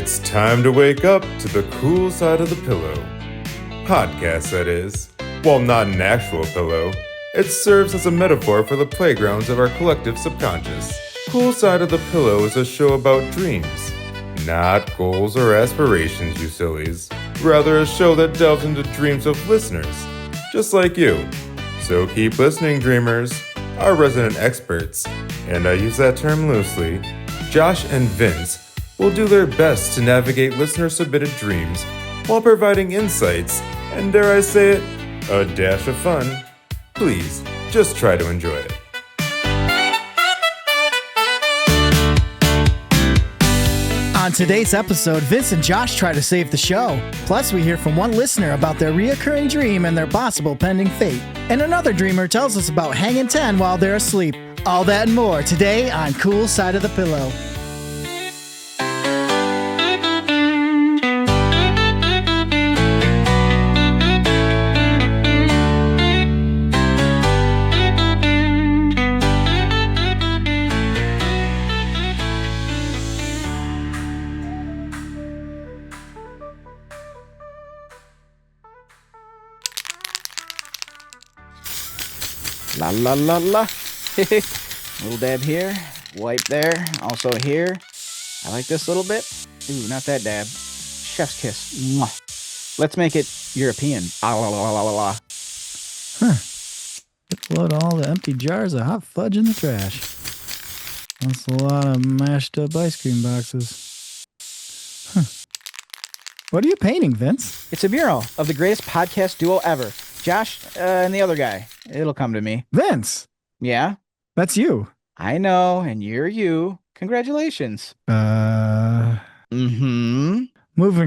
It's time to wake up to the cool side of the pillow. Podcast, that is. While not an actual pillow, it serves as a metaphor for the playgrounds of our collective subconscious. Cool Side of the Pillow is a show about dreams. Not goals or aspirations, you sillies. Rather a show that delves into dreams of listeners, just like you. So keep listening, dreamers. Our resident experts, and I use that term loosely, Josh and Vince, will do their best to navigate listener-submitted dreams while providing insights and, dare I say it, a dash of fun. Please, just try to enjoy it. On today's episode, Vince and Josh try to save the show. Plus, we hear from one listener about their reoccurring dream and their possible pending fate. And another dreamer tells us about hanging 10 while they're asleep. All that and more today on Cool Side of the Pillow. La la la la. Little dab here, wipe there, also here. I like this little bit. Ooh, not that dab. Chef's kiss. Mwah. Let's make it European. Ah, la la la la la. Huh. Load all the empty jars of hot fudge in the trash. That's a lot of mashed up ice cream boxes. Huh. What are you painting, Vince? It's a mural of the greatest podcast duo ever. Josh and the other guy. It'll come to me. Vince! Yeah? That's you. I know, and you're you. Congratulations. Moving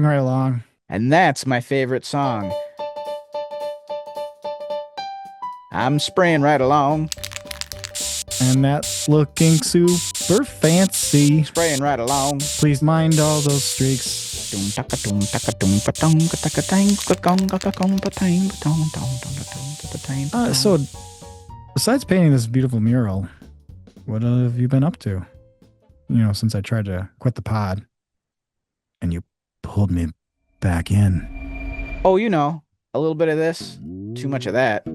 right along. And that's my favorite song. I'm spraying right along. And that's looking super fancy. Spraying right along. Please mind all those streaks. So, besides painting this beautiful mural, what have you been up to? You know, since I tried to quit the pod and you pulled me back in. oh, you know, a little bit of this, too much of that.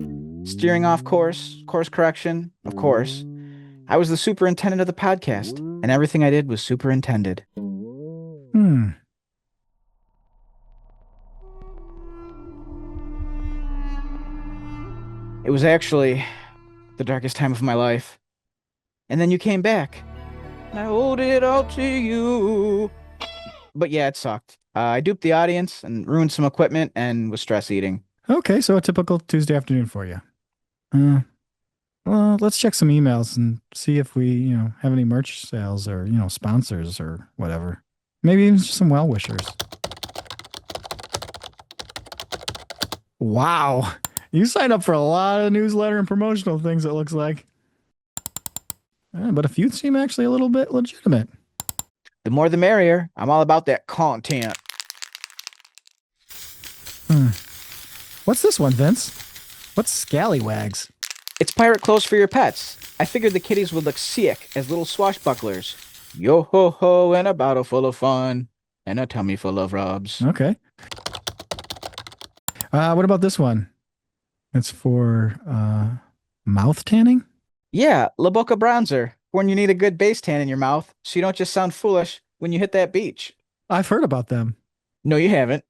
Steering off course correction, of course. I was the superintendent of the podcast, and everything I did was superintended. It was actually the darkest time of my life. And then you came back. And I owed it all to you. But yeah, it sucked. I duped the audience and ruined some equipment and was stress eating. Okay, so a typical Tuesday afternoon for you. Well, let's check some emails and see if we, have any merch sales or, sponsors or whatever. Maybe even just some well-wishers. Wow. You signed up for a lot of newsletter and promotional things, it looks like. But a few seem actually a little bit legitimate. The more the merrier. I'm all about that content. What's this one, Vince? What's Scallywags? It's pirate clothes for your pets. I figured the kitties would look sick as little swashbucklers. Yo-ho-ho, and a bottle full of fun. And a tummy full of rubs. Okay. What about this one? It's for, mouth tanning? Yeah, La Boca Bronzer. When you need a good base tan in your mouth, so you don't just sound foolish when you hit that beach. I've heard about them. No, you haven't.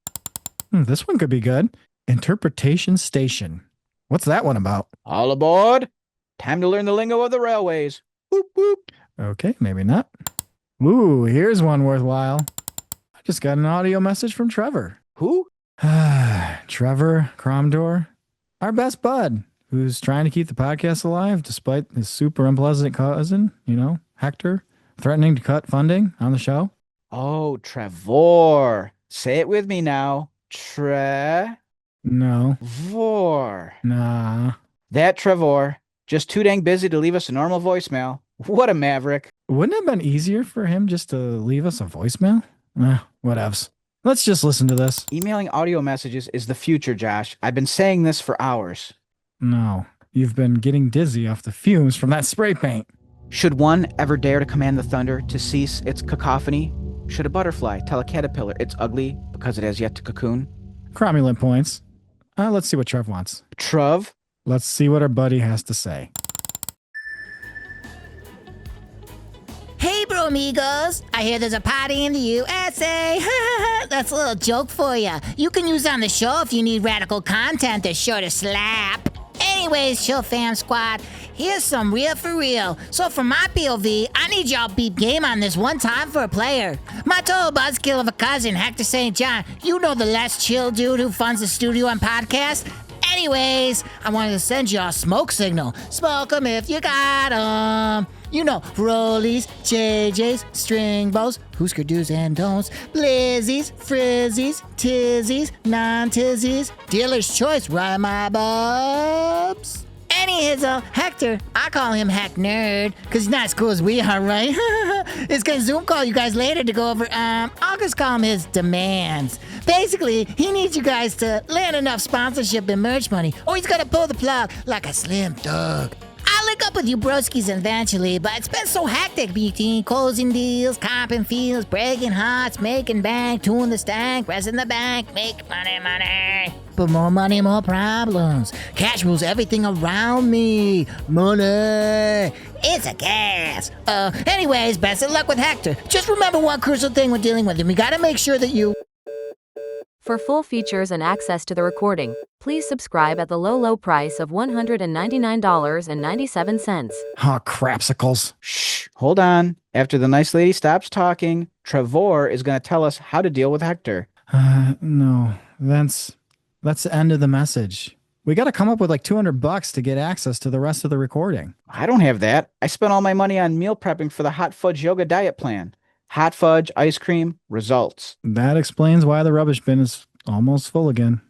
This one could be good. Interpretation Station. What's that one about? All aboard. Time to learn the lingo of the railways. Whoop, whoop. Okay, maybe not. Ooh, here's one worthwhile. I just got an audio message from Trevor. Who? Trevor Cromdor, our best bud, who's trying to keep the podcast alive despite his super unpleasant cousin, Hector, threatening to cut funding on the show. Oh, Trevor. Say it with me now. No. Vor. Nah. That Trevor. Just too dang busy to leave us a normal voicemail. What a maverick. Wouldn't it have been easier for him just to leave us a voicemail? Whatevs. Let's just listen to this. Emailing audio messages is the future, Josh. I've been saying this for hours. No. You've been getting dizzy off the fumes from that spray paint. Should one ever dare to command the thunder to cease its cacophony, Should a butterfly tell a caterpillar it's ugly because it has yet to cocoon? Cromulent points. Let's see what Trev wants. Trev? Let's see what our buddy has to say. Hey, bro amigos. I hear there's a party in the USA. That's a little joke for you. You can use it on the show if you need radical content that's sure to slap. Anyways, chill fam squad, here's some real for real. So from my POV, I need y'all beep game on this one time for a player. My total buzzkill of a cousin, Hector St. John, you know, the less chill dude who funds the studio and podcast. Anyways, I wanted to send y'all a smoke signal. Smoke 'em if you got 'em. You know, rollies, JJs, string bows, Husker do's and don'ts, blizzies, frizzies, tizzies, non-tizzies, dealer's choice, right, my bubs? Any hizzle, Hector, I call him Heck Nerd, because he's not as cool as we are, right? He's gonna Zoom call you guys later to go over, I'll just call him his demands. Basically, he needs you guys to land enough sponsorship and merch money, or he's gonna pull the plug like a slim thug. I'll link up with you broskies eventually, but it's been so hectic between closing deals, comping fields, breaking hearts, making bank, tooling the stank, pressing the bank, make money. But more money, more problems. Cash rules everything around me. Money. It's a gas. Anyways, best of luck with Hector. Just remember one crucial thing when dealing with him. We gotta make sure that you... For full features and access to the recording, please subscribe at the low price of $199.97. Oh, crapsicles. Shh, hold on. After the nice lady stops talking, Trevor is going to tell us how to deal with Hector. No, that's the end of the message. We got to come up with like $200 to get access to the rest of the recording. I don't have that. I spent all my money on meal prepping for the hot fudge yoga diet plan. Hot fudge, ice cream, results. That explains why the rubbish bin is almost full again.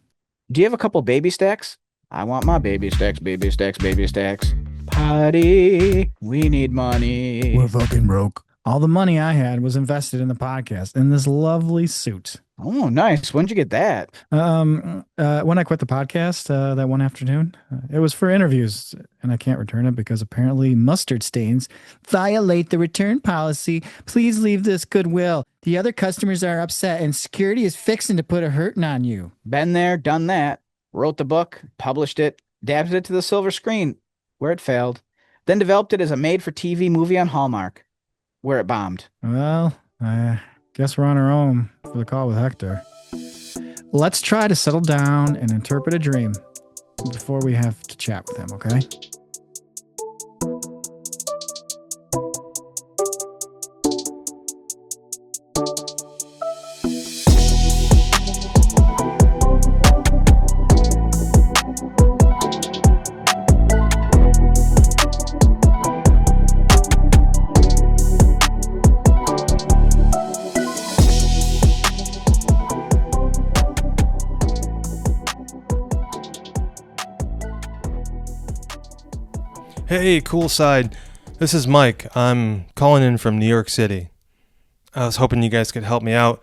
Do you have a couple baby stacks? I want my baby stacks, baby stacks, baby stacks. Potty, we need money. We're fucking broke. All the money I had was invested in the podcast in this lovely suit. Oh, nice. When'd you get that? When I quit the podcast that one afternoon, it was for interviews, and I can't return it because apparently mustard stains violate the return policy. Please leave this Goodwill. The other customers are upset, and security is fixing to put a hurting on you. Been there, done that. Wrote the book, published it, dabbed it to the silver screen, where it failed. Then developed it as a made-for-TV movie on Hallmark, where it bombed. Well, I guess we're on our own for the call with Hector. Let's try to settle down and interpret a dream before we have to chat with him, okay? Hey, cool side. This is Mike. I'm calling in from New York City. I was hoping you guys could help me out.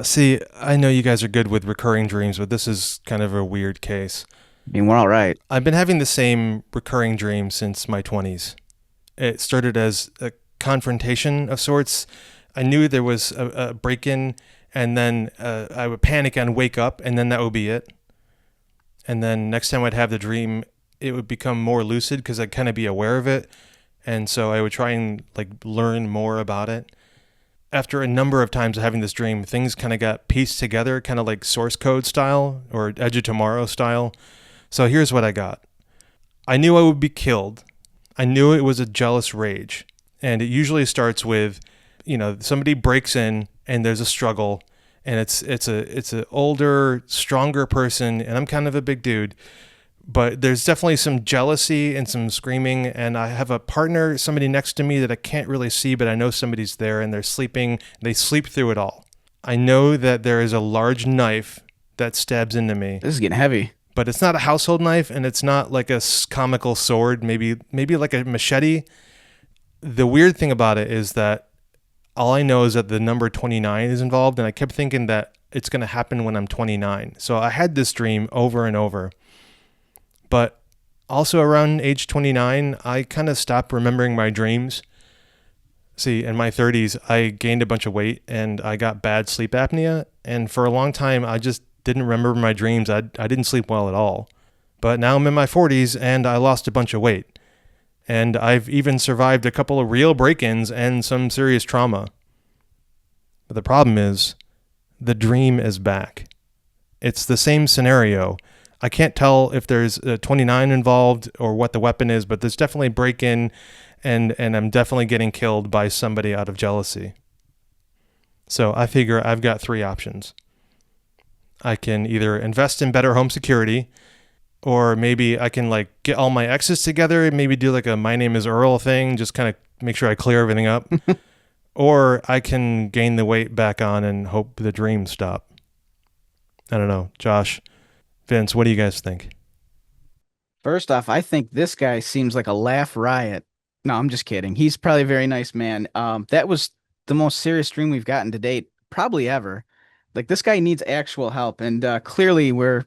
See, I know you guys are good with recurring dreams, but this is kind of a weird case. I mean, we're all right. I've been having the same recurring dream since my 20s. It started as a confrontation of sorts. I knew there was a break-in, and then I would panic and wake up, and then that would be it. And then next time I'd have the dream, it would become more lucid because I'd kind of be aware of it. And so I would try and learn more about it. After a number of times of having this dream, things kind of got pieced together, kind of like source code style or Edge of Tomorrow style. So here's what I got. I knew I would be killed. I knew it was a jealous rage. And it usually starts with, somebody breaks in and there's a struggle, and it's an older, stronger person, and I'm kind of a big dude. But there's definitely some jealousy and some screaming, and I have a partner, somebody next to me that I can't really see, but I know somebody's there, and they're sleeping. They sleep through it all. I know that there is a large knife that stabs into me. This is getting heavy. But it's not a household knife, and it's not like a comical sword, maybe like a machete. The weird thing about it is that all I know is that the number 29 is involved, and I kept thinking that it's going to happen when I'm 29. So I had this dream over and over. But also around age 29, I kind of stopped remembering my dreams. See, in my 30s, I gained a bunch of weight and I got bad sleep apnea. And for a long time, I just didn't remember my dreams. I didn't sleep well at all. But now I'm in my 40s and I lost a bunch of weight. And I've even survived a couple of real break-ins and some serious trauma. But the problem is, the dream is back. It's the same scenario. I can't tell if there's a 29 involved or what the weapon is, but there's definitely break-in, and I'm definitely getting killed by somebody out of jealousy. So I figure I've got three options. I can either invest in better home security, or maybe I can like get all my exes together and maybe do like a My Name is Earl thing, just kind of make sure I clear everything up. Or I can gain the weight back on and hope the dreams stop. I don't know. Josh, Vince, what do you guys think? First off, I think this guy seems like a laugh riot. No, I'm just kidding. He's probably a very nice man. That was the most serious dream we've gotten to date, probably ever. Like this guy needs actual help, and clearly we're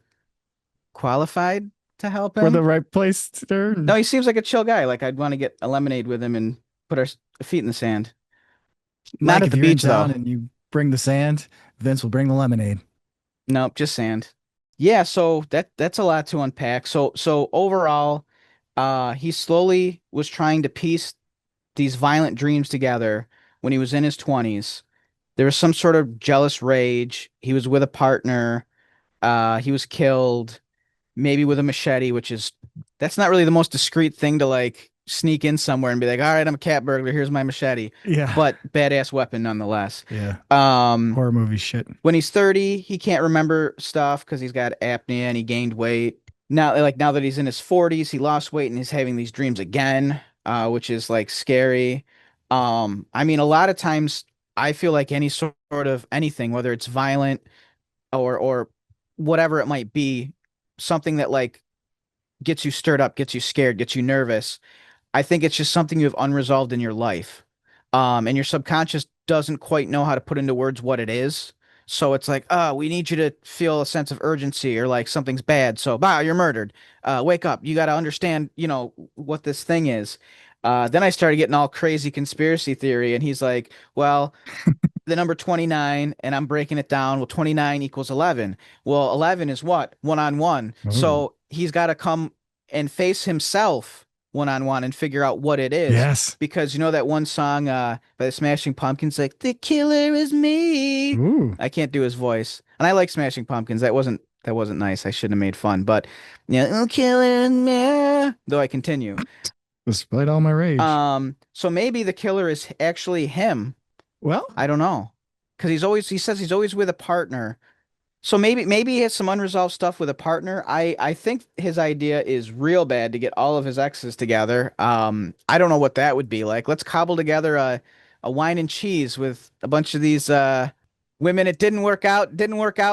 qualified to help We're him. the right place, sir. No, he seems like a chill guy. Like I'd want to get a lemonade with him and put our feet in the sand. Not Mike, at if the you're in beach town though. and you bring the sand, Vince will bring the lemonade. Nope, just sand. Yeah, so that's a lot to unpack. So overall, he slowly was trying to piece these violent dreams together when he was in his 20s. There was some sort of jealous rage. He was with a partner. He was killed, maybe with a machete, which is that's not really the most discreet thing to like sneak in somewhere and be like, all right, I'm a cat burglar. Here's my machete. Yeah. But badass weapon nonetheless. Yeah. Um, Horror movie shit. when he's 30, he can't remember stuff because he's got apnea and he gained weight. Now that he's in his 40s, he lost weight and he's having these dreams again, which is like scary. I mean, a lot of times I feel like any sort of anything, whether it's violent or whatever it might be, something that like gets you stirred up, gets you scared, gets you nervous. I think it's just something you have unresolved in your life. And your subconscious doesn't quite know how to put into words what it is. So it's like, we need you to feel a sense of urgency or like something's bad. So, you're murdered. Wake up. You got to understand, what this thing is. Then I started getting all crazy conspiracy theory. And he's like, well, the number 29, and I'm breaking it down. Well, 29 equals 11. Well, 11 is what? One on one. Ooh. So he's got to come and face himself one on one and figure out what it is. Yes. Because you know that one song by the Smashing Pumpkins, like the killer is me. Ooh. I can't do his voice, and I like Smashing Pumpkins. That wasn't nice. I shouldn't have made fun, but yeah, the killer is me. Though I continue. Displayed all my rage. So maybe the killer is actually him. Well, I don't know, because he says he's always with a partner. So maybe he has some unresolved stuff with a partner. I think his idea is real bad to get all of his exes together. I don't know what that would be like. Let's cobble together a wine and cheese with a bunch of these women it didn't work out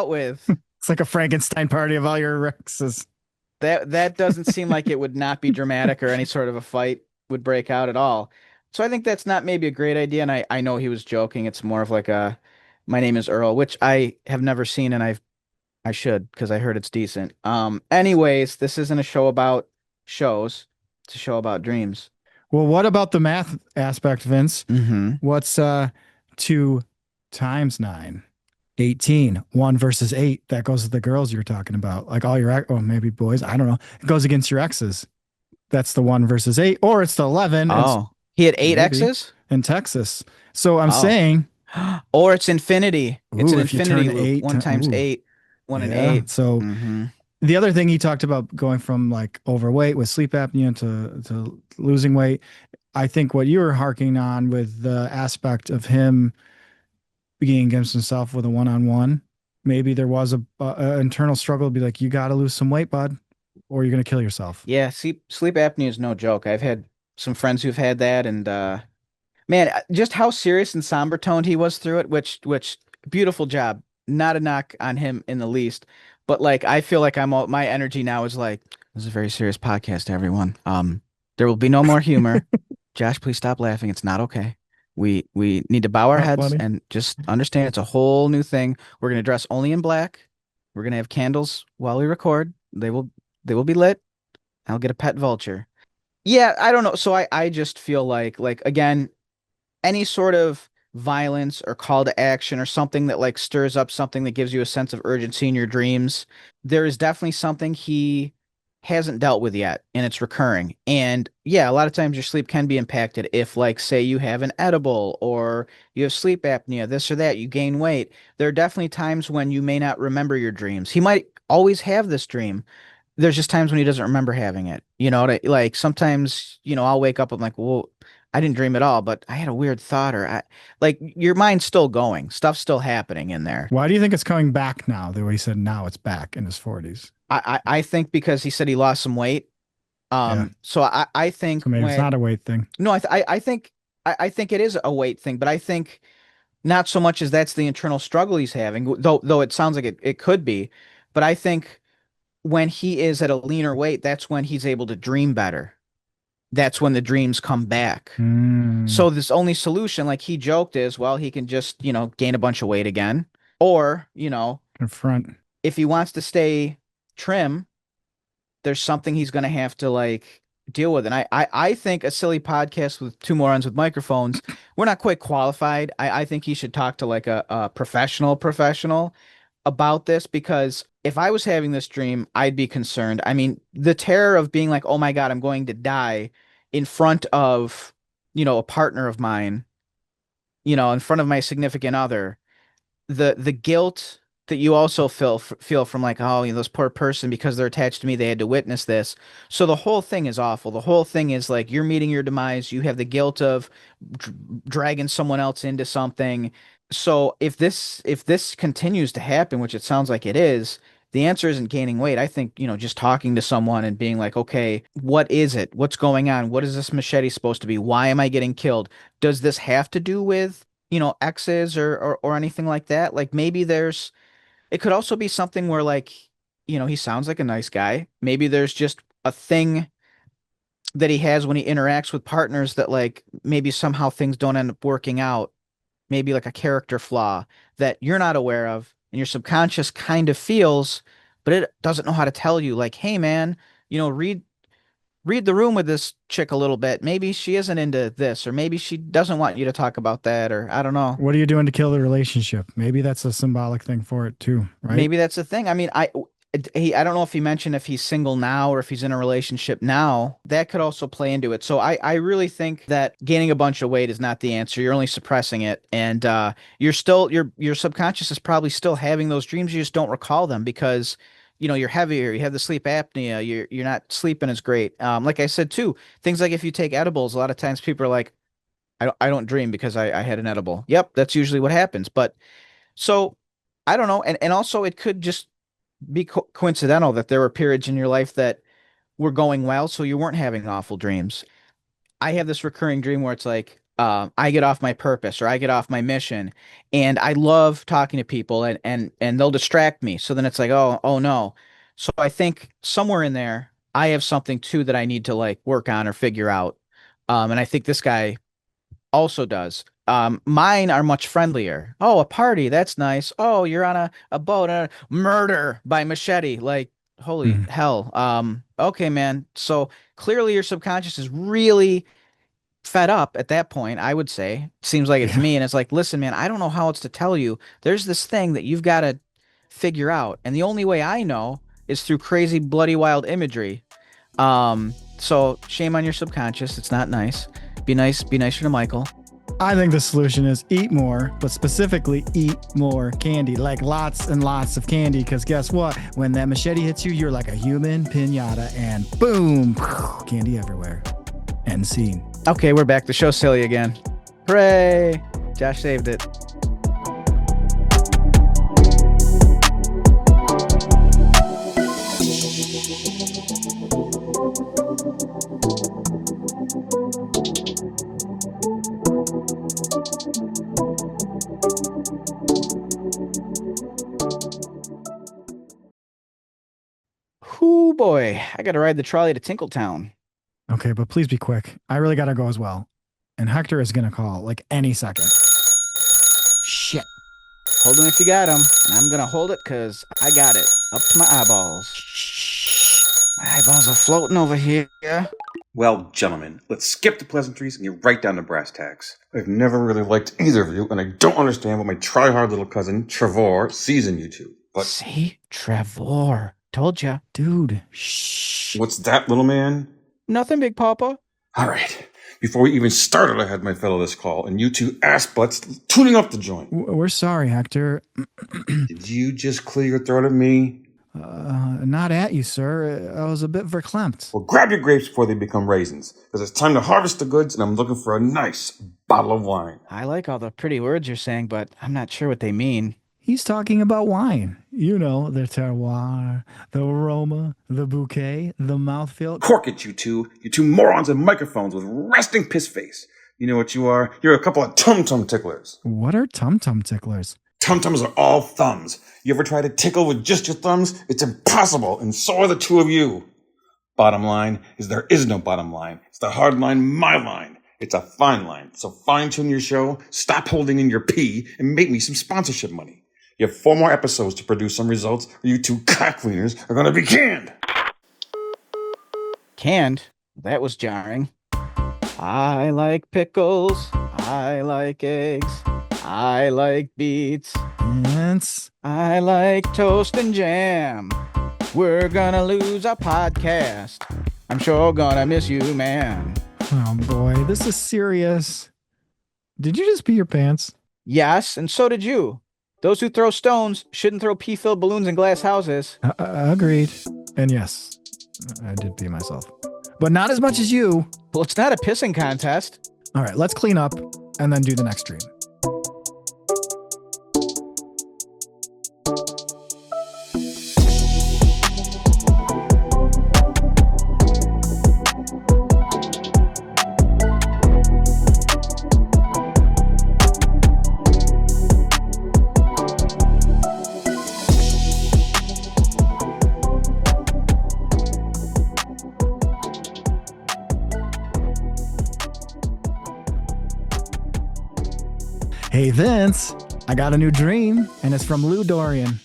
with. it's like a Frankenstein party of all your exes. That doesn't seem like it would not be dramatic or any sort of a fight would break out at all. So I think that's not maybe a great idea. And I know he was joking. It's more of like a My Name is Earl, which I have never seen, and I should because I heard it's decent. Anyways, this isn't a show about shows. It's a show about dreams. Well, what about the math aspect, Vince? Mm-hmm. What's 2 times 9? 18. 1 versus 8. That goes to the girls you're talking about. Like all your maybe boys. I don't know. It goes against your exes. That's the 1 versus 8, or it's the 11. Oh, he had 8 maybe X's in Texas. So I'm saying, or it's infinity. It's an if you infinity turn loop. 8 1 times 8. 1 and 8. So Mm-hmm. the other thing he talked about going from like overweight with sleep apnea to losing weight. I think what you were harking on with the aspect of him being against himself with a one-on-one, maybe there was a internal struggle to be like, you got to lose some weight, bud, or you're going to kill yourself. Yeah, sleep apnea is no joke. I've had some friends who've had that, and man, just how serious and somber toned he was through it, which beautiful job. Not a knock on him in the least, but like I feel like my energy now is like, this is a very serious podcast, everyone. There will be no more humor. Josh, please stop laughing. It's not okay. We need to bow our Not heads funny. and just understand it's a whole new thing. We're gonna dress only in black. We're gonna have candles while we record. They will be lit. I'll get a pet vulture. Yeah, I don't know. So I just feel like again, any sort of violence or call to action or something that like stirs up something that gives you a sense of urgency in your dreams, there is definitely something he hasn't dealt with yet and it's recurring. And yeah, a lot of times your sleep can be impacted if like say you have an edible or you have sleep apnea, this or that, you gain weight. There are definitely times when you may not remember your dreams. He might always have this dream. There's just times when he doesn't remember having it. Like sometimes, I'll wake up, I'm like, well, I didn't dream at all, but I had a weird thought, like your mind's still going, stuff's still happening in there. Why do you think it's coming back now? The way he said now it's back in his 40s. I think because he said he lost some weight. Yeah. So I think So maybe it's not a weight thing. no, I think it is a weight thing, but I think not so much as that's the internal struggle he's having, though it sounds like it could be, but I think when he is at a leaner weight, that's when he's able to dream better. That's when the dreams come back. So this only solution, like he joked, is, well, he can just, gain a bunch of weight again. Or, Confront. if he wants to stay trim, there's something he's going to have to like deal with. And I think a silly podcast with two morons with microphones, we're not quite qualified. I think he should talk to like a professional about this, because if I was having this dream, I'd be concerned. I mean, the terror of being like, oh my God, I'm going to die in front of, a partner of mine, in front of my significant other, the guilt that you also feel from like, oh, this poor person, because they're attached to me, they had to witness this. So the whole thing is awful. The whole thing is like you're meeting your demise. You have the guilt of dragging someone else into something. So if this continues to happen, which it sounds like it is, the answer isn't gaining weight. I think, just talking to someone and being like, okay, what is it? What's going on? What is this machete supposed to be? Why am I getting killed? Does this have to do with, exes or anything like that? Like maybe it could also be something where like, he sounds like a nice guy. Maybe there's just a thing that he has when he interacts with partners that like maybe somehow things don't end up working out. Maybe like a character flaw that you're not aware of and your subconscious kind of feels, but it doesn't know how to tell you like, hey man, read the room with this chick a little bit. Maybe she isn't into this, or maybe she doesn't want you to talk about that, or I don't know. What are you doing to kill the relationship? Maybe that's a symbolic thing for it too, right? Maybe that's the thing. I mean, I don't know if he mentioned if he's single now or if he's in a relationship now. That could also play into it. So I really think that gaining a bunch of weight is not the answer. You're only suppressing it, and your subconscious is probably still having those dreams. You just don't recall them because you're heavier, you have the sleep apnea, you're not sleeping as great. Like I said too, things like if you take edibles, a lot of times people are like, I don't dream because I had an edible. Yep, that's usually what happens. But so I don't know, and also it could just be coincidental that there were periods in your life that were going well, so you weren't having awful dreams. I have this recurring dream where it's like, I get off my purpose or I get off my mission, and I love talking to people, and they'll distract me. So then it's like, oh no. So I think somewhere in there, I have something too that I need to like work on or figure out. And I think this guy also does. Mine are much friendlier. Oh, a party, that's nice. Oh, you're on a boat, murder by machete. Like, holy hell. Okay, man. So clearly your subconscious is really fed up at that point, I would say. Seems like it to me. And it's like, listen, man, I don't know how else to tell you. There's this thing that you've got to figure out. And the only way I know is through crazy, bloody, wild imagery. So shame on your subconscious. It's not nice. Be nicer to Michael. I think the solution is eat more, but specifically eat more candy, like lots and lots of candy. Because guess what? When that machete hits you, you're like a human pinata, and boom, candy everywhere. End scene. Okay, we're back. The show's silly again. Hooray! Josh saved it. Whoo boy, I gotta ride the trolley to Tinkletown. Okay, but please be quick. I really gotta go as well. And Hector is gonna call like any second. Shit. Hold him if you got him. And I'm gonna hold it because I got it. Up to my eyeballs. My eyeballs are floating over here. Well, gentlemen, let's skip the pleasantries and get right down to brass tacks. I've never really liked either of you, and I don't understand what my try-hard little cousin, Trevor, sees in you two. But See? Trevor. Told ya. Dude, shh. what's that, little man? Nothing, Big Papa. All right. Before we even started, I had my fellow this call, and you two ass butts tuning up the joint. We're sorry, Hector. Did you just clear your throat at me? Not at you, sir. I was a bit verklempt. Well, grab your grapes before they become raisins, because it's time to harvest the goods, and I'm looking for a nice bottle of wine. I like all the pretty words you're saying, but I'm not sure what they mean. He's talking about wine. You know, the terroir, the aroma, the bouquet, the mouthfeel. Cork it, you two morons with microphones with resting piss face. You know what you are? You're a couple of tum-tum ticklers. What are tum-tum ticklers? Tum-tums are all thumbs. You ever try to tickle with just your thumbs? It's impossible, and so are the two of you. Bottom line is there is no bottom line. It's the hard line, my line. It's a fine line. So fine-tune your show, stop holding in your pee, and make me some sponsorship money. You have 4 more episodes to produce some results, or you two cock cleaners are going to be canned. Canned? That was jarring. I like pickles. I like eggs. I like beets. Vince. I like toast and jam. We're gonna lose our podcast. I'm sure gonna miss you, man. Oh boy, this is serious. Did you just pee your pants? Yes, and so did you. Those who throw stones shouldn't throw pee-filled balloons in glass houses. Agreed. And yes, I did pee myself. But not as much as you. Well, it's not a pissing contest. All right, let's clean up and then do the next dream. Hey, Vince, I got a new dream, and it's from Lou Dorian.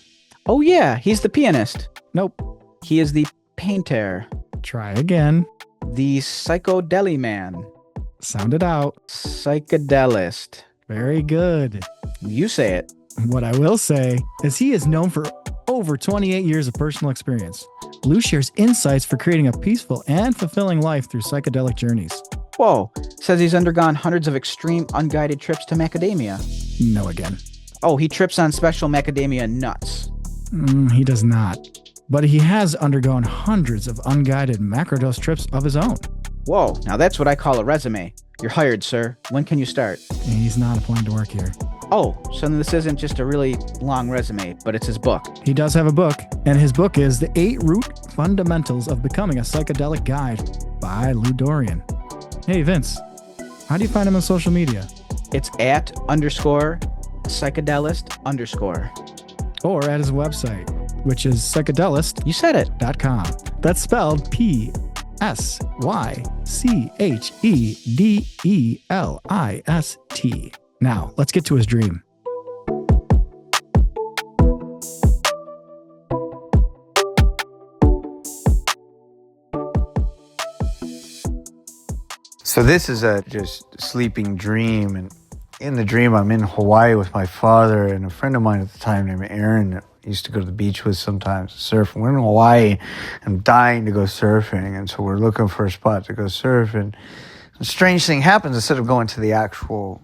Oh yeah, he's the pianist. Nope. He is the painter. Try again. The psychodeli man. Sound it out. Psychedelist. Very good. You say it. What I will say is he is known for over 28 years of personal experience. Lou shares insights for creating a peaceful and fulfilling life through psychedelic journeys. Whoa, says he's undergone hundreds of extreme unguided trips to macadamia. No again. Oh, he trips on special macadamia nuts. He does not. But he has undergone hundreds of unguided macrodose trips of his own. Whoa, now that's what I call a resume. You're hired, sir. When can you start? He's not applying to work here. Oh, so then this isn't just a really long resume, but it's his book. He does have a book, and his book is The 8 Root Fundamentals of Becoming a Psychedelic Guide by Lou Dorian. Hey, Vince, how do you find him on social media? It's @_psychedelist_. Or at his website, which is psychedelist.com. You said it. That's spelled P-S-Y-C-H-E-D-E-L-I-S-T. Now, let's get to his dream. So this is a just sleeping dream, and in the dream I'm in Hawaii with my father and a friend of mine at the time named Aaron that I used to go to the beach with sometimes to surf. We're in Hawaii. I'm dying to go surfing, and so we're looking for a spot to go surf, and a strange thing happens. Instead of going to the actual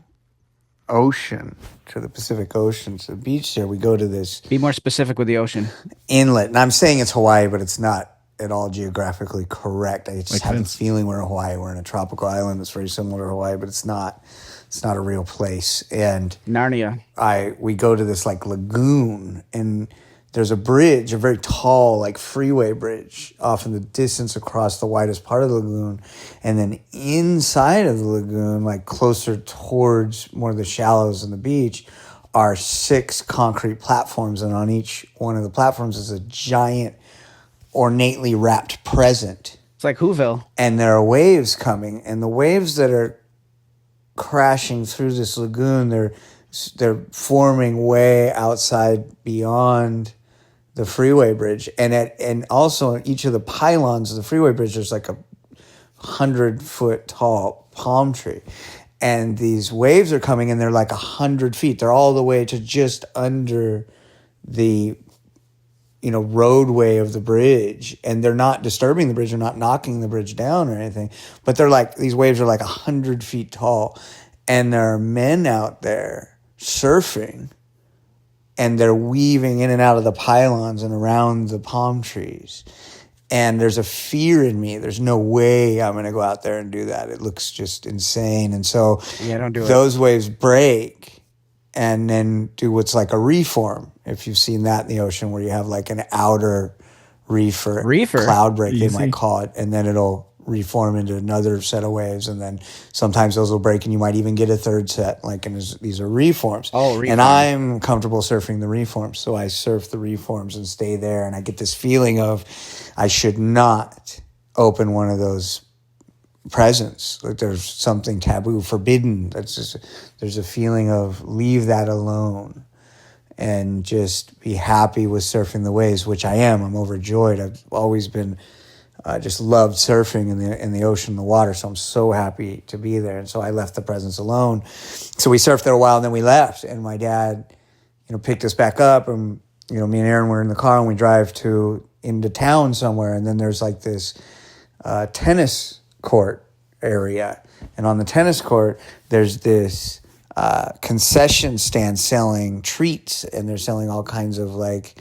ocean, to the Pacific Ocean, to the beach there, we go to this Be more specific with the ocean. inlet. And I'm saying it's Hawaii, but it's not at all geographically correct. I just Like have Vince. the feeling we're in Hawaii. We're in a tropical island that's very similar to Hawaii, but it's not. It's not a real place. And Narnia. we go to this like lagoon, and there's a bridge, a very tall like freeway bridge off in the distance across the widest part of the lagoon. And then inside of the lagoon, like closer towards more of the shallows and the beach, are 6 concrete platforms. And on each one of the platforms is a giant ornately wrapped present. It's like Whoville. And there are waves coming, and the waves that are crashing through this lagoon, they're forming way outside beyond the freeway bridge, and also on each of the pylons of the freeway bridge there's like a 100-foot tall palm tree. And these waves are coming and they're like 100 feet. They're all the way to just under the roadway of the bridge, and they're not disturbing the bridge. They're not knocking the bridge down or anything, but they're like, these waves are like 100 feet tall, and there are men out there surfing, and they're weaving in and out of the pylons and around the palm trees. And there's a fear in me. There's no way I'm going to go out there and do that. It looks just insane. And so don't do it. those waves break and then do what's like a reform. If you've seen that in the ocean, where you have like an outer reef or cloud break, they might call it, and then it'll reform into another set of waves, and then sometimes those will break, and you might even get a third set. And these are reforms. And I'm comfortable surfing the reforms, so I surf the reforms and stay there, and I get this feeling of I should not open one of those presents. Like there's something taboo, forbidden. There's a feeling of leave that alone and just be happy with surfing the waves, which I am. I'm overjoyed. I've always been just loved surfing in the ocean, the water. So I'm so happy to be there. And so I left the presents alone. So we surfed there a while, and then we left. And my dad, picked us back up, and me and Aaron were in the car, and we drive into town somewhere. And then there's like this tennis court area, and on the tennis court there's this concession stand selling treats, and they're selling all kinds of like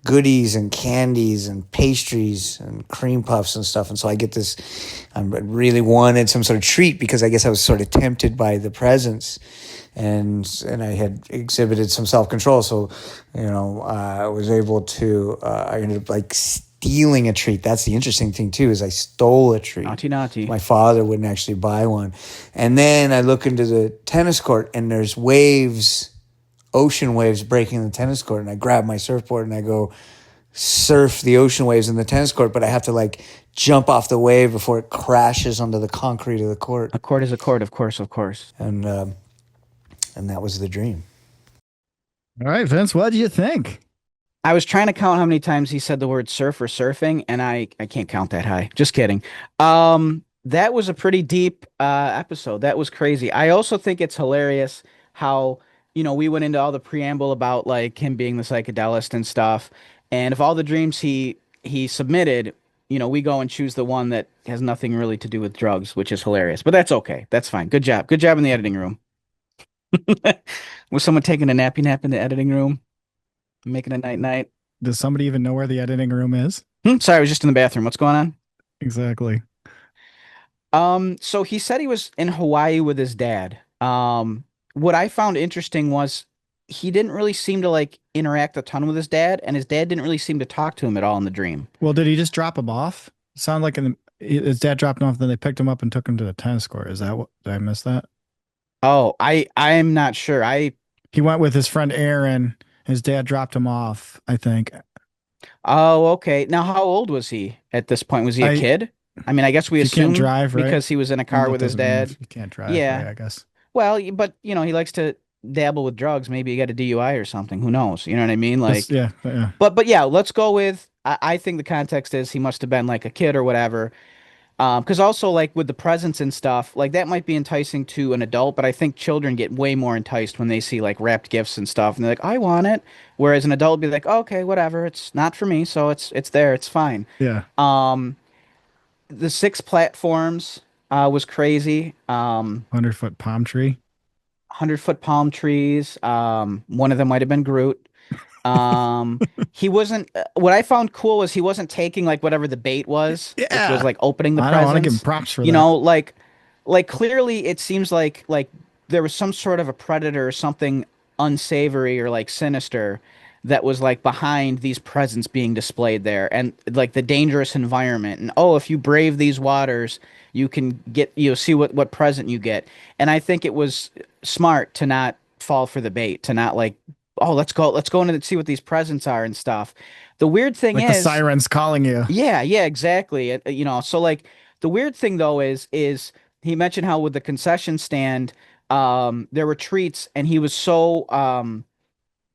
goodies and candies and pastries and cream puffs and stuff. And so I get this, I really wanted some sort of treat because I guess I was sort of tempted by the presents, and I had exhibited some self-control. So, I was able to, I ended up like stealing a treat. That's the interesting thing too, is I stole a treat. Naughty. My father wouldn't actually buy one. And then I look into the tennis court, and there's waves, ocean waves breaking the tennis court. And I grab my surfboard and I go surf the ocean waves in the tennis court, but I have to like jump off the wave before it crashes onto the concrete of the court. A court is a court, of course. And that was the dream. All right, Vince, what do you think? I was trying to count how many times he said the word surf or surfing, and I can't count that high. Just kidding. That was a pretty deep episode. That was crazy. I also think it's hilarious how, we went into all the preamble about like him being the psychedelist and stuff. And of all the dreams he submitted, we go and choose the one that has nothing really to do with drugs, which is hilarious. But that's okay. That's fine. Good job. Good job in the editing room. Was someone taking a nappy nap in the editing room? Making a night-night? Does somebody even know where the editing room is? Sorry, I was just in the bathroom. What's going on? Exactly. So he said he was in Hawaii with his dad. What I found interesting was he didn't really seem to like interact a ton with his dad, and his dad didn't really seem to talk to him at all in the dream. Well, did he just drop him off? It sounded like his dad dropped him off, then they picked him up and took him to the tennis court. Is that what, did I miss that? Oh, I'm not sure. He went with his friend Aaron. His dad dropped him off, I think. Oh, okay. Now, how old was he at this point? Was he a kid? I mean, I guess we assume can't drive, right? Because he was in a car with his dad. You can't drive, yeah, right, I guess. Well, but he likes to dabble with drugs. Maybe he got a DUI or something. Who knows? You know what I mean? Like, yeah. But yeah, let's go with. I think the context is he must have been like a kid or whatever. Because also like with the presents and stuff, like that might be enticing to an adult, but I think children get way more enticed when they see like wrapped gifts and stuff, and they're like, I want it. Whereas an adult would be like, okay, whatever, it's not for me, so it's there, it's fine. Yeah. The 6 platforms was crazy. 100-foot palm tree. 100-foot palm trees. One of them might have been Groot. He wasn't. What I found cool was he wasn't taking like whatever the bait was, which was like opening the presents. I don't want to give him props for that. Like clearly it seems like there was some sort of a predator or something unsavory or like sinister that was like behind these presents being displayed there, and like the dangerous environment. And if you brave these waters, you can get see what present you get. And I think it was smart to not fall for the bait, to not like, let's go in and see what these presents are and stuff. The weird thing like is the sirens calling you. Yeah, exactly. So like the weird thing though is he mentioned how with the concession stand, there were treats, and he was so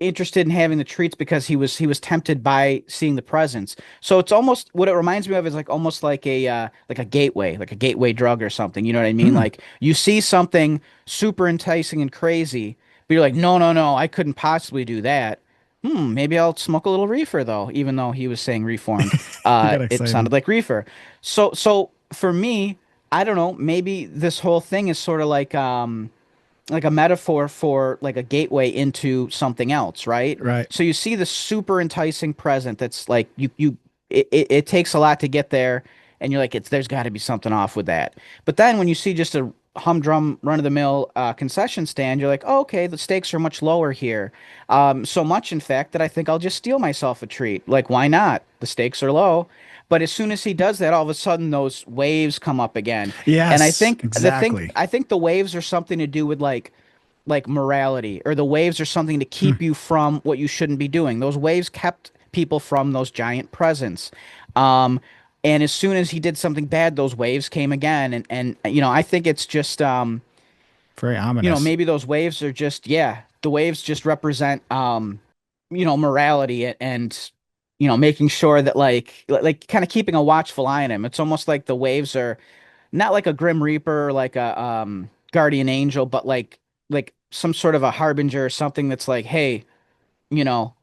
interested in having the treats because he was tempted by seeing the presents. So it's almost what it reminds me of is like almost like a gateway, like a gateway drug or something. You know what I mean? Hmm. Like you see something super enticing and crazy, but you're like, no, no, no, I couldn't possibly do that. Maybe I'll smoke a little reefer though, even though he was saying reformed. You got It excited. sounded like reefer. So for me, I don't know, maybe this whole thing is sort of like a metaphor for like a gateway into something else, right? Right. So you see the super enticing present that's like it takes a lot to get there, and you're like, there's got to be something off with that. But then when you see just a humdrum run of the mill concession stand, you're like, oh, okay, the stakes are much lower here. So much in fact that I think I'll just steal myself a treat. Like, why not? The stakes are low. But as soon as he does that, all of a sudden those waves come up again. And I Yes, think exactly. I think the waves are something to do with like morality, or the waves are something to Hmm. keep you from what you shouldn't be doing. Those waves kept people from those giant presents. Um, and as soon as he did something bad, those waves came again. And I think it's just Very ominous. maybe those waves are just, yeah, the waves just represent morality and making sure that like kind of keeping a watchful eye on him. It's almost like the waves are not like a Grim Reaper or like a guardian angel, but like some sort of a harbinger or something that's like, hey, you know,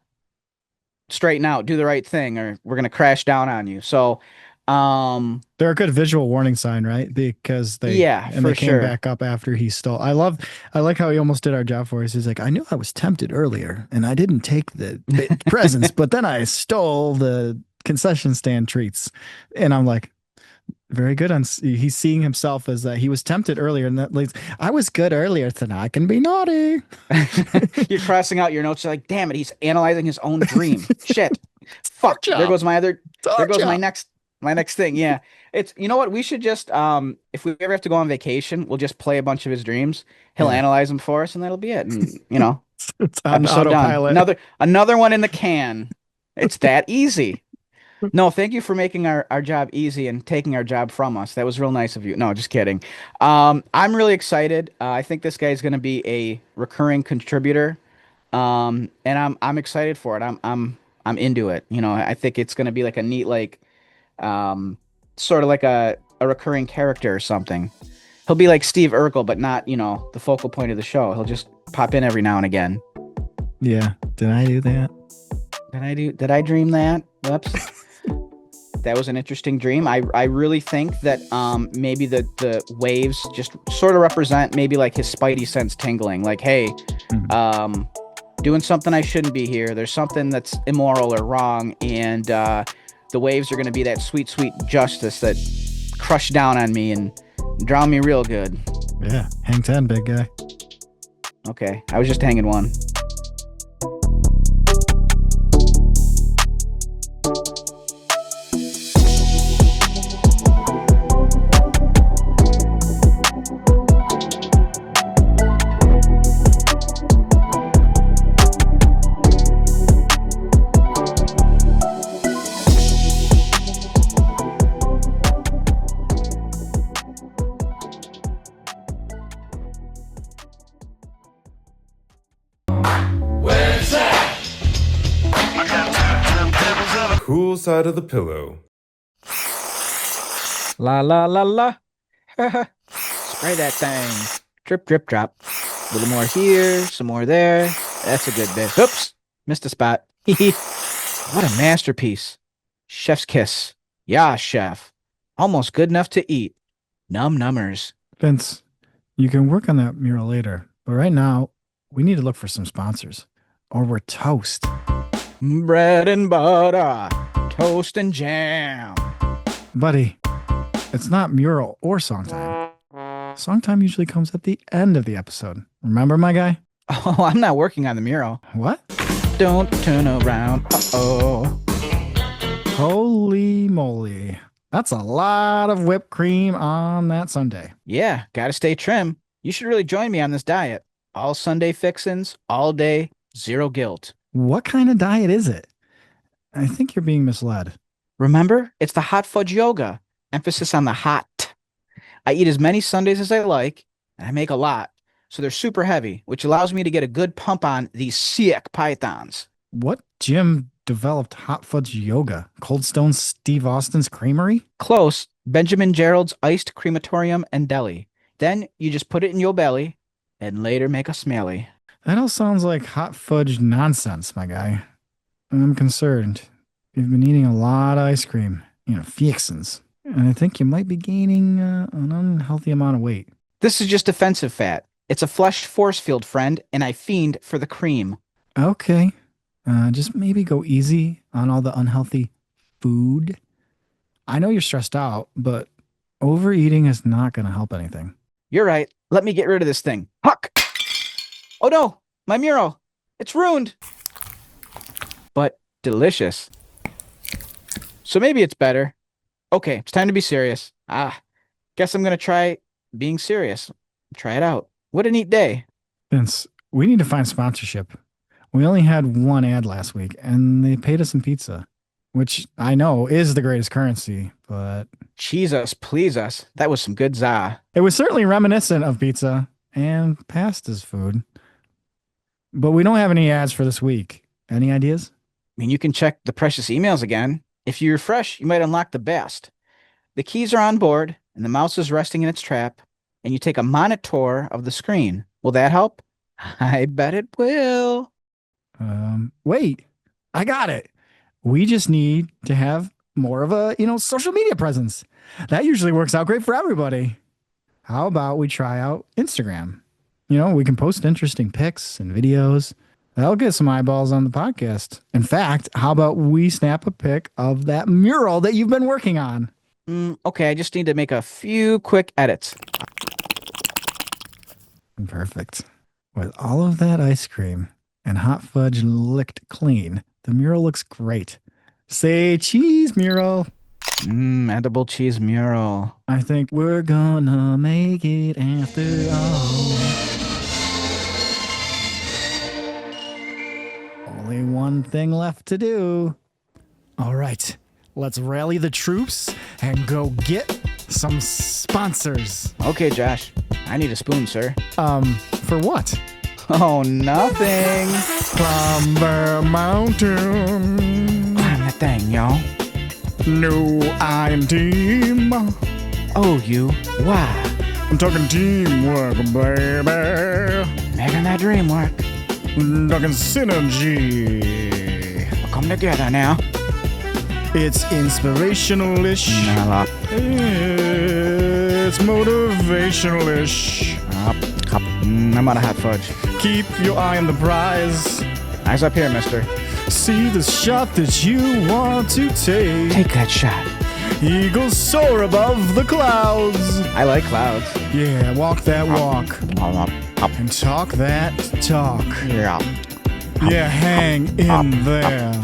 straighten out, do the right thing, or we're gonna crash down on you. So, They're a good visual warning sign, right? Because yeah, they for came sure. back up after he stole. I like how he almost did our job for us. He's like, I knew I was tempted earlier, and I didn't take the presents, but then I stole the concession stand treats, and I'm like, very good on. He's seeing himself as that he was tempted earlier, and that leads. I was good earlier, so now I can be naughty. You're crossing out your notes. You're like, damn it, he's analyzing his own dream. Shit. It's our Fuck. There job. goes my other. It's There our goes job. my next thing. Yeah. It's you know what? We should just if we ever have to go on vacation, we'll just play a bunch of his dreams. He'll Yeah, analyze them for us, and that'll be it. And it's on episode done. autopilot. Another one in the can. It's that easy. No, thank you for making our job easy and taking our job from us. That was real nice of you. No, just kidding. I'm really excited. I think this guy's going to be a recurring contributor. And I'm excited for it. I'm into it. I think it's going to be like a neat um sort of like a recurring character or something. He'll be like Steve Urkel, but not, the focal point of the show. He'll just pop in every now and again. Yeah. Did I do that? Did I dream that? Whoops. That was an interesting dream. I really think that maybe the waves just sort of represent maybe like his spidey sense tingling. Like, hey, Mhm. doing something I shouldn't be here. There's something that's immoral or wrong, and the waves are going to be that sweet, sweet justice that crush down on me and drown me real good. Yeah. Hang 10, big guy. Okay, I was just hanging one. Cool side of the pillow. La la la la. Spray that thing. Drip, drip, drop. A little more here, some more there. That's a good bit. Oops, missed a spot. What a masterpiece. Chef's kiss. Yeah, chef. Almost good enough to eat. Num numbers. Vince, you can work on that mural later, but right now, we need to look for some sponsors, or we're toast. Bread and butter. Toast and jam. Buddy, it's not mural or song time. Song time usually comes at the end of the episode. Remember, my guy? Oh, I'm not working on the mural. What? Don't turn around. Uh-oh. Holy moly. That's a lot of whipped cream on that Sunday. Yeah, gotta stay trim. You should really join me on this diet. All Sunday fixins, all day, zero guilt. What kind of diet is it? I think you're being misled. Remember, it's the hot fudge yoga. Emphasis on the hot. I eat as many Sundays as I like, and I make a lot. so they're super heavy, which allows me to get a good pump on these sick pythons. What gym developed hot fudge yoga? Cold Stone Steve Austin's Creamery? Close, Benjamin Gerald's Iced Crematorium and Deli. Then you just put it in your belly and later make a smelly. That all sounds like hot fudge nonsense, my guy. I'm concerned. You've been eating a lot of ice cream, fixins. And I think you might be gaining an unhealthy amount of weight. This is just defensive fat. It's a flesh force field, friend, and I fiend for the cream. Okay. Just maybe go easy on all the unhealthy food. I know you're stressed out, but overeating is not going to help anything. You're right. Let me get rid of this thing. Huck! Oh no, my mural. It's ruined. But delicious. So maybe it's better. Okay, it's time to be serious. Guess I'm going to try being serious. Try it out. What a neat day. Vince, we need to find sponsorship. We only had one ad last week, and they paid us in pizza, which I know is the greatest currency, but... Cheese us, please us. That was some good za. It was certainly reminiscent of pizza and pasta's food. But we don't have any ads for this week. Any ideas? I mean, you can check the precious emails again. If you refresh, you might unlock the best. The keys are on board, and the mouse is resting in its trap, and you take a monitor of the screen. Will that help? I bet it will. Wait, I got it. We just need to have more of a, social media presence. That usually works out great for everybody. How about we try out Instagram? We can post interesting pics and videos. That'll get some eyeballs on the podcast. In fact, how about we snap a pic of that mural that you've been working on? Okay, I just need to make a few quick edits. Perfect. With all of that ice cream and hot fudge licked clean, the mural looks great. Say cheese mural. Edible cheese mural. I think we're gonna make it after all. Only one thing left to do. All right, let's rally the troops and go get some sponsors. Okay, Josh. I need a spoon, sir. For what? Oh, nothing. Climber Mountain. Climb that thing, yo. No, I am team. Oh, you. Why? I'm talking teamwork, baby. Making that dream work. Talking synergy. We'll come together now. It's inspirational-ish. It's motivational-ish. I'm out of hot fudge. Keep your eye on the prize. Eyes up here, mister. See the shot that you want to take. Take that shot. Eagles soar above the clouds. I like clouds. Yeah, walk that walk. And talk that talk. Yeah, hang in there.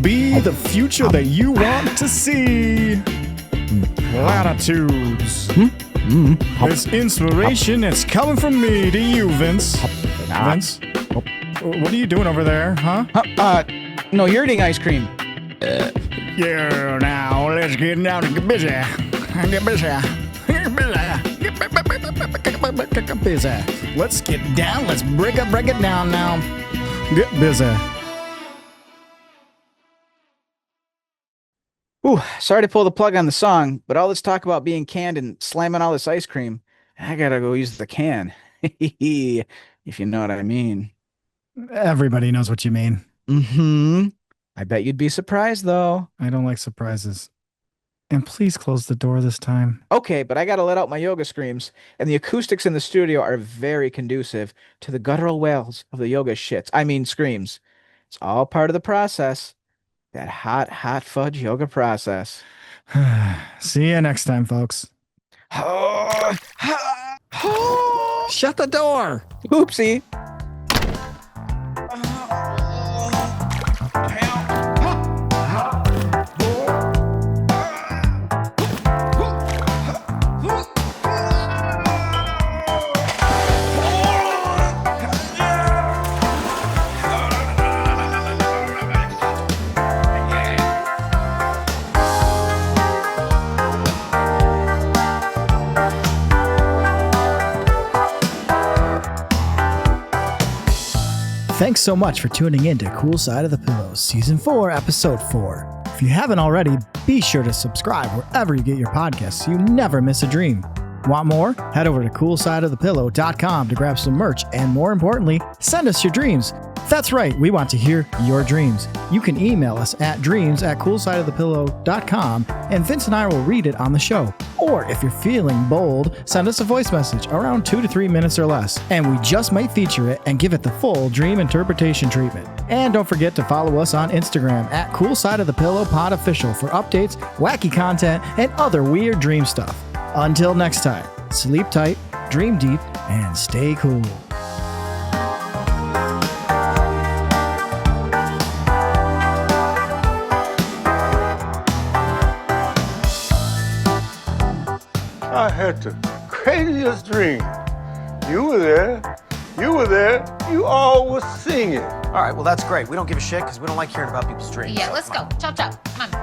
Be the future that you want to see. Latitudes. This inspiration is coming from me to you, Vince. Vince? What are you doing over there, huh? No, you're eating ice cream. Yeah, now let's get down and get busy. Get busy. Get busy. Let's get down. Let's break it down now. Get busy. Ooh, sorry to pull the plug on the song, but all this talk about being canned and slamming all this ice cream, I gotta go use the can. If you know what I mean. Everybody knows what you mean. I bet you'd be surprised, though. I don't like surprises. And please close the door this time. Okay, but I gotta let out my yoga screams, and the acoustics in the studio are very conducive to the guttural wails of the yoga screams. It's all part of the process. That hot fudge yoga process. See you next time, folks. Shut the door! Oopsie. Thanks so much for tuning in to Cool Side of the Pillow, Season 4, Episode 4. If you haven't already, be sure to subscribe wherever you get your podcasts so you never miss a dream. Want more? Head over to coolsideofthepillow.com to grab some merch and, more importantly, send us your dreams. That's right, we want to hear your dreams. You can email us at dreams@coolsideofthepillow.com and Vince and I will read it on the show. Or if you're feeling bold, send us a voice message around 2 to 3 minutes or less, and we just might feature it and give it the full dream interpretation treatment. And don't forget to follow us on Instagram at CoolSideOfThePillowPodOfficial for updates, wacky content, and other weird dream stuff. Until next time, sleep tight, dream deep, and stay cool. I had the craziest dream. You were there. You all were singing. All right, well, that's great. We don't give a shit because we don't like hearing about people's dreams. Yeah, let's go. Chop, chop. Come on.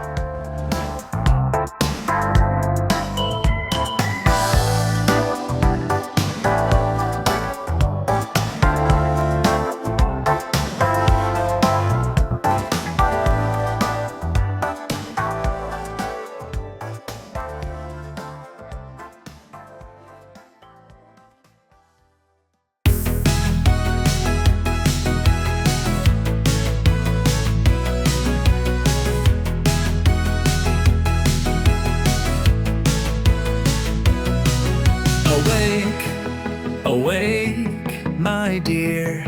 Awake, my dear.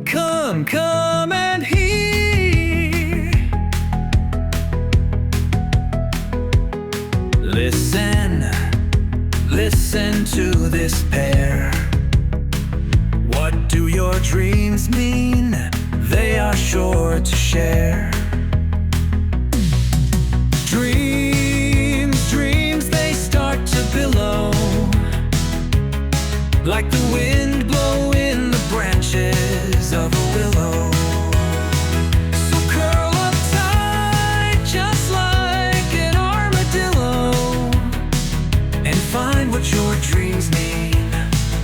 Come and hear. Listen to this pair. What do your dreams mean? They are sure to share. Dreams, they start to billow, like the wind blowing the branches of a willow. So curl up tight, just like an armadillo, and find what your dreams mean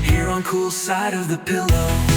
here on Cool Side of the Pillow.